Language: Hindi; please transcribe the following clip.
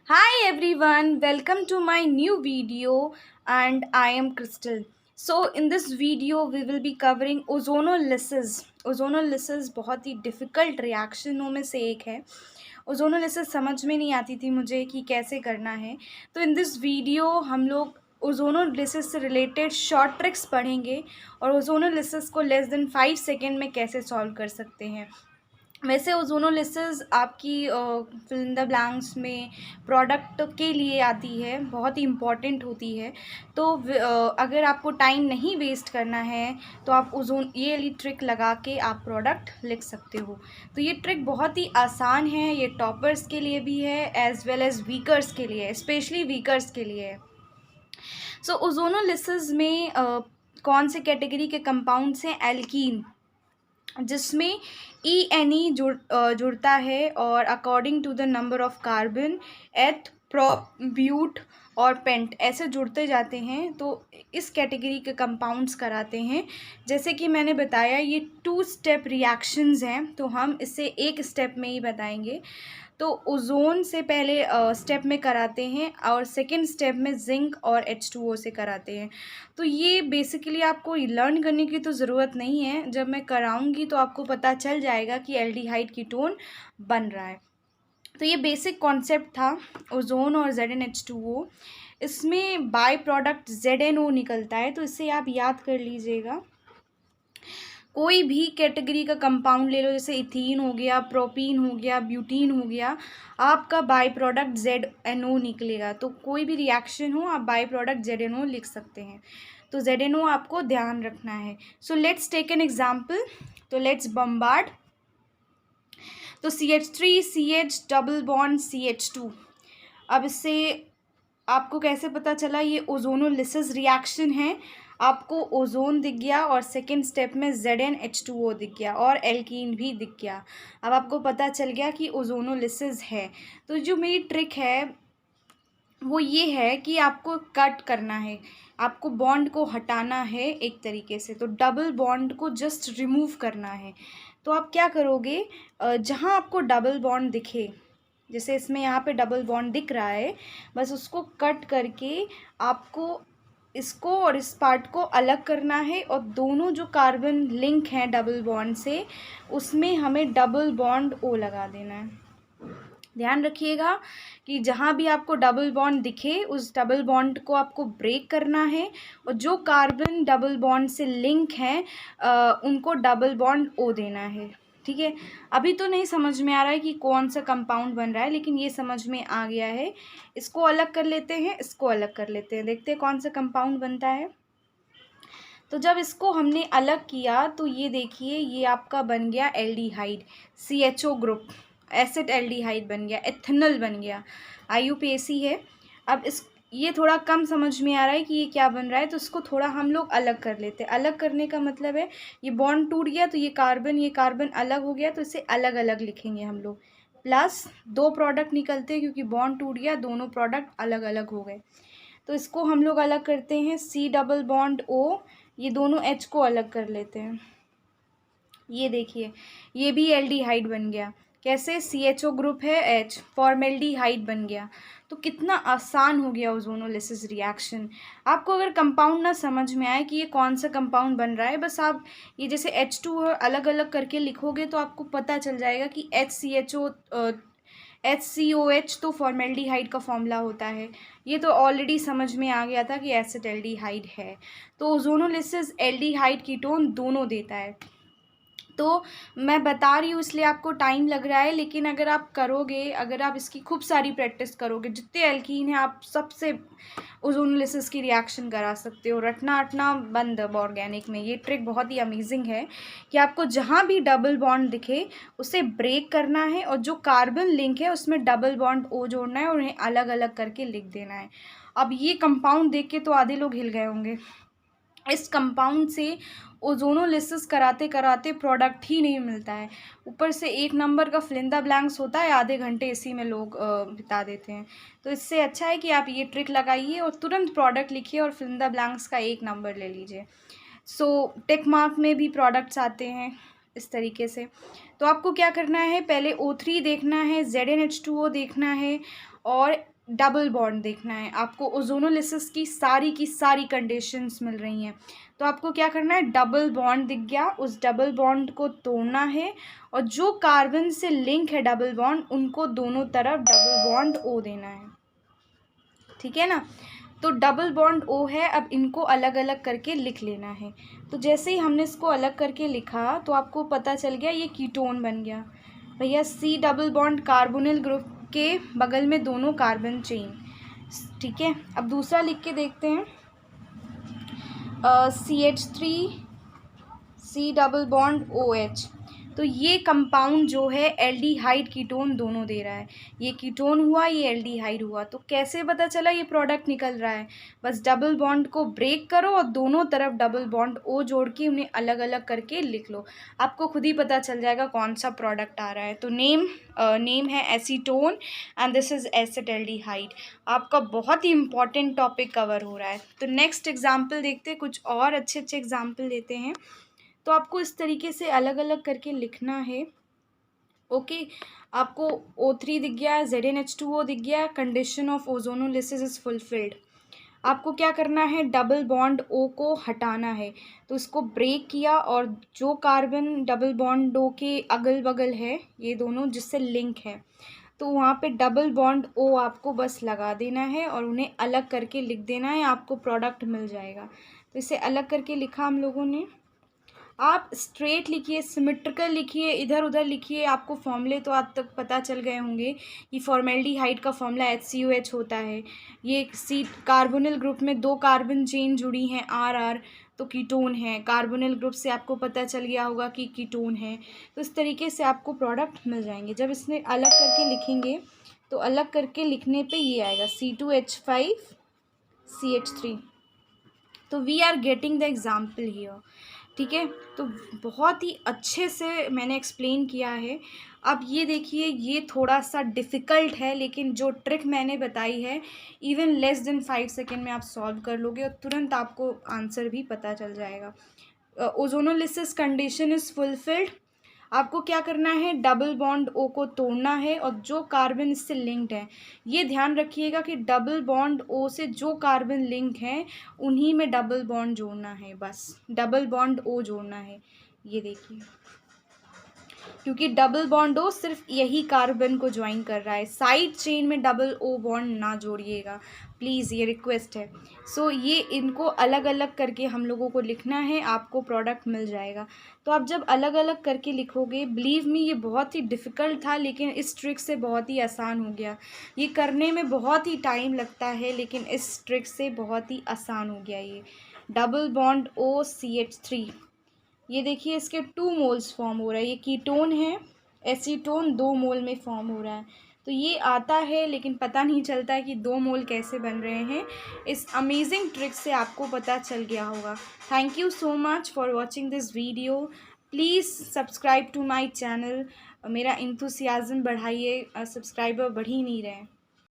Hi everyone, welcome to my new video and I am Crystal. So in this video we will be covering ozonolysis. Ozonolysis बहुत ही डिफ़िकल्ट रिएक्शनों में से एक है। ओजोनोलिसिस समझ में नहीं आती थी मुझे कि कैसे करना है। तो इन दिस वीडियो हम लोग ओजोनोलिसिस से रिलेटेड शॉर्ट ट्रिक्स पढ़ेंगे और ओजोनोलिसिस को लेस देन 5 सेकेंड में कैसे सॉल्व कर सकते हैं। वैसे ओजोनोलिसिस आपकी फिल इन द ब्लैंक्स में प्रोडक्ट के लिए आती है, बहुत ही इम्पॉर्टेंट होती है। तो अगर आपको टाइम नहीं वेस्ट करना है तो आप ओजोन ये वाली ट्रिक लगा के आप प्रोडक्ट लिख सकते हो। तो ये ट्रिक बहुत ही आसान है, ये टॉपर्स के लिए भी है एज़ वेल एज़ वीकर्स के लिए, स्पेशली वीकर्स के लिए है। सो ओजोनोलिसिस में कौन से कैटेगरी के कंपाउंड्स हैं? एल्कीन, जिसमें ई जुड़ता है और according to the number of carbon eth pro but और पेंट ऐसे जुड़ते जाते हैं, तो इस कैटेगरी के कंपाउंड्स कराते हैं। जैसे कि मैंने बताया ये 2 स्टेप रिएक्शंस हैं, तो हम इसे एक स्टेप में ही बताएंगे। तो ओजोन से पहले स्टेप में कराते हैं और सेकंड स्टेप में जिंक और H2O से कराते हैं। तो ये बेसिकली आपको लर्न करने की तो ज़रूरत नहीं है, जब मैं कराऊंगी तो आपको पता चल जाएगा कि एल्डिहाइड कीटोन बन रहा है। तो ये बेसिक कॉन्सेप्ट था ओजोन और ZnH2O। इसमें बाय प्रोडक्ट ZnO निकलता है, तो इसे आप याद कर लीजिएगा। कोई भी कैटेगरी का कंपाउंड ले लो, जैसे इथीन हो गया, प्रोपीन हो गया, ब्यूटीन हो गया, आपका बाय प्रोडक्ट ZnO निकलेगा। तो कोई भी रिएक्शन हो आप बाय प्रोडक्ट ZnO लिख सकते हैं। तो ZnO आपको ध्यान रखना है। So let's take an example. तो लेट्स बम्बार्ड। तो CH3CH डबल बॉन्ड CH2। अब इससे आपको कैसे पता चला ये ओजोनोलिसिस रिएक्शन है? आपको ओजोन दिख गया और सेकेंड स्टेप में ZnH2O दिख गया और एल्कीन भी दिख गया। अब आपको पता चल गया कि ओजोनोलिसिस है। तो जो मेरी ट्रिक है वो ये है कि आपको कट करना है, आपको बॉन्ड को हटाना है एक तरीके से। तो डबल बॉन्ड को जस्ट रिमूव करना है। तो आप क्या करोगे, जहाँ आपको डबल बॉन्ड दिखे, जैसे इसमें यहाँ पे डबल बॉन्ड दिख रहा है, बस उसको कट करके आपको इसको और इस पार्ट को अलग करना है और दोनों जो कार्बन लिंक हैं डबल बॉन्ड से, उसमें हमें डबल बॉन्ड ओ लगा देना है। ध्यान रखिएगा कि जहाँ भी आपको डबल बॉन्ड दिखे उस डबल बॉन्ड को आपको ब्रेक करना है और जो कार्बन डबल बॉन्ड से लिंक हैं उनको डबल बॉन्ड ओ देना है। ठीक है, अभी तो नहीं समझ में आ रहा है कि कौन सा कंपाउंड बन रहा है, लेकिन ये समझ में आ गया है। इसको अलग कर लेते हैं, इसको अलग कर लेते हैं, देखते हैं कौन सा कंपाउंड बनता है। तो जब इसको हमने अलग किया तो ये देखिए, ये आपका बन गया aldehyde, CHO group, acid aldehyde बन गया, एथेनॉल बन गया, IUPAC है। अब इस ये थोड़ा कम समझ में आ रहा है कि ये क्या बन रहा है, तो इसको थोड़ा हम लोग अलग कर लेते हैं। अलग करने का मतलब है ये बॉन्ड टूट गया तो ये कार्बन अलग हो गया, तो इसे अलग अलग लिखेंगे हम लोग। प्लस 2 प्रोडक्ट निकलते हैं क्योंकि बॉन्ड टूट गया, दोनों प्रोडक्ट अलग अलग हो गए। तो इसको हम लोग अलग करते हैं, C डबल बॉन्ड O, ये दोनों H को अलग कर लेते हैं। ये देखिए, ये भी एल्डिहाइड बन गया। कैसे? CHO ग्रुप है, H फॉर्मेल्डिहाइड बन गया। तो कितना आसान हो गया ओजोनोलिसिस रिएक्शन। आपको अगर कंपाउंड ना समझ में आए कि ये कौन सा कंपाउंड बन रहा है, बस आप ये जैसे H2 अलग अलग करके लिखोगे तो आपको पता चल जाएगा कि HCOH तो फॉर्मेल्डिहाइड का फॉर्मूला होता है। ये तो ऑलरेडी समझ में आ गया था कि एसिटाल्डिहाइड है। तो ओजोनोलिसिस एल्डिहाइड कीटोन दोनों देता है। तो मैं बता रही हूँ इसलिए आपको टाइम लग रहा है, लेकिन अगर आप करोगे, अगर आप इसकी खूब सारी प्रैक्टिस करोगे, जितने एल्कीन हैं आप सबसे ओजोनोलिसिस की रिएक्शन करा सकते हो। रटना अटना बंद अब ऑर्गेनिक में। ये ट्रिक बहुत ही अमेजिंग है कि आपको जहाँ भी डबल बॉन्ड दिखे उसे ब्रेक करना है और जो कार्बन लिंक है उसमें डबल बॉन्ड ओ जोड़ना है और उन्हें अलग अलग करके लिख देना है। अब ये कंपाउंड देख के तो आधे लोग हिल गए होंगे। इस कंपाउंड से ओजोनोलिसिस कराते कराते प्रोडक्ट ही नहीं मिलता है, ऊपर से एक नंबर का फिलिंदा ब्लैंक्स होता है, आधे घंटे इसी में लोग बिता देते हैं। तो इससे अच्छा है कि आप ये ट्रिक लगाइए और तुरंत प्रोडक्ट लिखिए और फिलिंदा ब्लैंक्स का एक नंबर ले लीजिए। सो टिक मार्क में भी प्रोडक्ट्स आते हैं इस तरीके से। तो आपको क्या करना है, पहले O3 देखना है, ZnH2O देखना है और डबल बॉन्ड देखना है आपको। ओजोनोलिसिस की सारी कंडीशंस मिल रही हैं, तो आपको क्या करना है, डबल बॉन्ड दिख गया, उस डबल बॉन्ड को तोड़ना है और जो कार्बन से लिंक है डबल बॉन्ड उनको दोनों तरफ डबल बॉन्ड ओ देना है, ठीक है ना। तो डबल बॉन्ड ओ है, अब इनको अलग अलग करके लिख लेना है। तो जैसे ही हमने इसको अलग करके लिखा तो आपको पता चल गया ये कीटोन बन गया भैया। C double bond carbonyl group के बगल में दोनों कार्बन चेन, ठीक है। अब दूसरा लिख के देखते हैं, CH3 सी डबल बॉन्ड OH। तो ये कंपाउंड जो है एल्डिहाइड कीटोन दोनों दे रहा है, ये कीटोन हुआ ये एल्डिहाइड हुआ। तो कैसे पता चला ये प्रोडक्ट निकल रहा है, बस डबल बॉन्ड को ब्रेक करो और दोनों तरफ डबल बॉन्ड ओ जोड़ के उन्हें अलग अलग करके लिख लो, आपको खुद ही पता चल जाएगा कौन सा प्रोडक्ट आ रहा है। तो नेम है acetone and this is acetaldehyde. आपका बहुत ही इंपॉर्टेंट टॉपिक कवर हो रहा है। तो नेक्स्ट एग्जाम्पल देखते हैं, कुछ और अच्छे एग्जाम्पल लेते हैं। तो आपको इस तरीके से अलग अलग करके लिखना है, ओके। आपको O3 दिख गया, ZnH2O दिख गया, condition of ozonolysis is fulfilled. आपको क्या करना है, डबल बॉन्ड O को हटाना है, तो इसको ब्रेक किया और जो कार्बन डबल बॉन्ड O के अगल बगल है ये दोनों जिससे लिंक है, तो वहाँ पे डबल बॉन्ड O आपको बस लगा देना है और उन्हें अलग करके लिख देना है, आपको प्रोडक्ट मिल जाएगा। तो इसे अलग करके लिखा हम लोगों ने। आप स्ट्रेट लिखिए, सिमेट्रिकल लिखिए, इधर उधर लिखिए, आपको फॉर्मूले तो आज तक पता चल गए होंगे। ये फॉर्मेल्डिहाइड का फॉर्मूला HCOH होता है। ये सी कार्बोनिल ग्रुप में दो कार्बन चेन जुड़ी हैं RR, तो कीटोन है। कार्बोनिल ग्रुप से आपको पता चल गया होगा कि कीटोन है। तो इस तरीके से आपको प्रोडक्ट मिल जाएंगे। जब इसमें अलग करके लिखेंगे तो अलग करके लिखने पे ये आएगा C2H5CH3। तो we are getting the example here, ठीक है। तो बहुत ही अच्छे से मैंने एक्सप्लेन किया है। अब ये देखिए, ये थोड़ा सा डिफ़िकल्ट है, लेकिन जो ट्रिक मैंने बताई है इवन लेस देन 5 सेकेंड में आप सॉल्व कर लोगे और तुरंत आपको आंसर भी पता चल जाएगा। Ozonolysis condition is fulfilled. आपको क्या करना है, डबल बॉन्ड O को तोड़ना है और जो कार्बन इससे लिंक्ड है, ये ध्यान रखिएगा कि डबल बॉन्ड O से जो कार्बन लिंक है उन्हीं में डबल बॉन्ड जोड़ना है, बस डबल बॉन्ड O जोड़ना है। ये देखिए, क्योंकि डबल बॉन्ड O सिर्फ यही कार्बन को ज्वाइन कर रहा है, साइड चेन में डबल O बॉन्ड ना जोड़िएगा प्लीज़, ये रिक्वेस्ट है। सो ये इनको अलग अलग करके हम लोगों को लिखना है, आपको प्रोडक्ट मिल जाएगा। तो आप जब अलग अलग करके लिखोगे, बिलीव मी ये बहुत ही डिफ़िकल्ट था, लेकिन इस ट्रिक से बहुत ही आसान हो गया। ये करने में बहुत ही टाइम लगता है, लेकिन इस ट्रिक से बहुत ही आसान हो गया। ये डबल बॉन्ड OCH3, ये देखिए इसके 2 मोल्स फॉर्म हो रहा है, ये कीटोन है, एसीटोन 2 मोल में फॉर्म हो रहा है। तो ये आता है, लेकिन पता नहीं चलता है कि 2 मोल कैसे बन रहे हैं। इस अमेजिंग ट्रिक से आपको पता चल गया होगा। Thank you so much for watching this video. Please subscribe to my channel. मेरा इंथुसियाज़म बढ़ाइए, सब्सक्राइबर बढ़ ही नहीं रहे हैं।